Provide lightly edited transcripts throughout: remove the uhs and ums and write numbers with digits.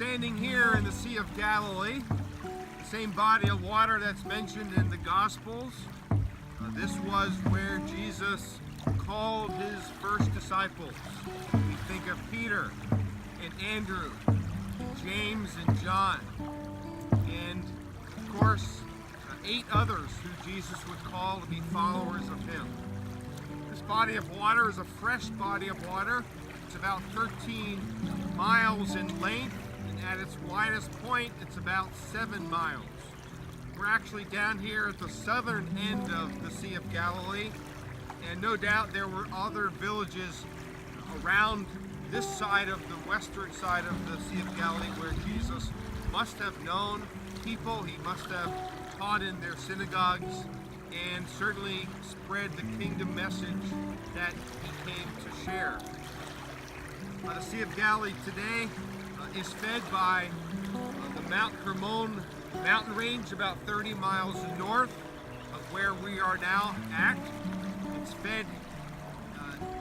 standing here in the Sea of Galilee, the same body of water that's mentioned in the Gospels. This was where Jesus called his first disciples. We think of Peter and Andrew, James and John, and of course 8 others who Jesus would call to be followers of him. This body of water is a fresh body of water. It's about 13 miles in length, and at its widest point, it's about 7 miles. We're actually down here at the southern end of the Sea of Galilee, and no doubt there were other villages around this side of the western side of the Sea of Galilee where Jesus must have known people. He must have taught in their synagogues and certainly spread the kingdom message that he came to share. The Sea of Galilee today is fed by the Mount Hermon mountain range about 30 miles north of where we are now at. It's fed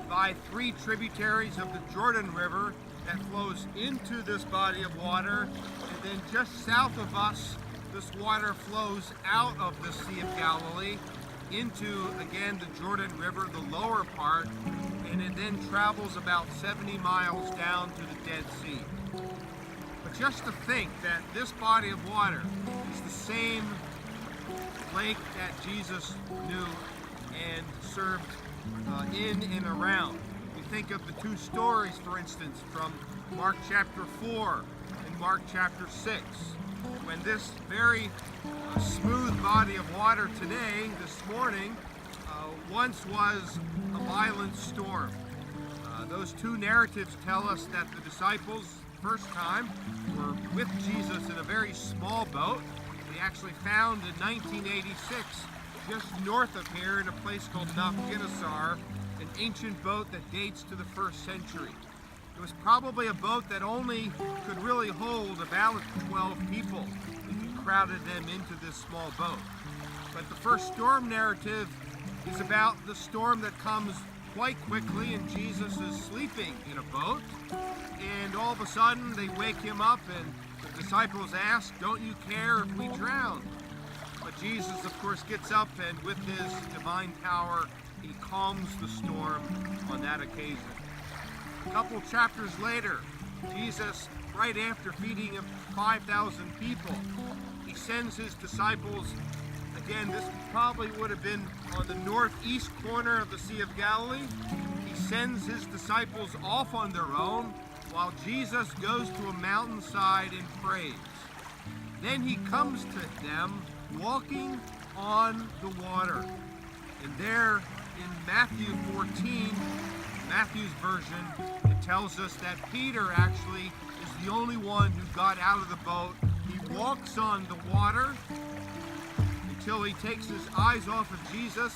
by 3 tributaries of the Jordan River that flows into this body of water, and then just south of us this water flows out of the Sea of Galilee into, again, the Jordan River, the lower part, and it then travels about 70 miles down to the Dead Sea. But just to think that this body of water is the same lake that Jesus knew and served in and around. We think of the 2 stories, for instance, from Mark chapter 4 and Mark chapter 6, when this very smooth body of water today, this morning, once was a violent storm. Those 2 narratives tell us that the disciples, first time, were with Jesus in a very small boat. They actually found in 1986, just north of here in a place called Nafkinisar, an ancient boat that dates to the 1st century. It was probably a boat that only could really hold about 12 people if you crowded them into this small boat. But the first storm narrative is about the storm that comes quite quickly, and Jesus is sleeping in a boat, and all of a sudden they wake him up, and the disciples ask, "Don't you care if we drown?" But Jesus, of course, gets up, and with his divine power, he calms the storm on that occasion. A couple chapters later, Jesus, right after feeding 5,000 people, he sends his disciples. Again, this probably would have been on the northeast corner of the Sea of Galilee. He sends his disciples off on their own while Jesus goes to a mountainside and prays. Then he comes to them walking on the water. And there in Matthew 14, Matthew's version, it tells us that Peter actually is the only one who got out of the boat. He walks on the water until he takes his eyes off of Jesus.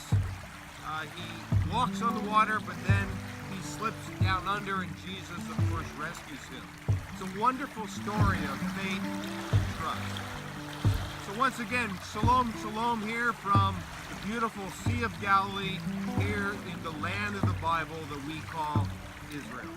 He walks on the water, but then he slips down under, and Jesus, of course, rescues him. It's a wonderful story of faith and trust. So once again, shalom, shalom here from the beautiful Sea of Galilee, here in the land of the Bible that we call Israel.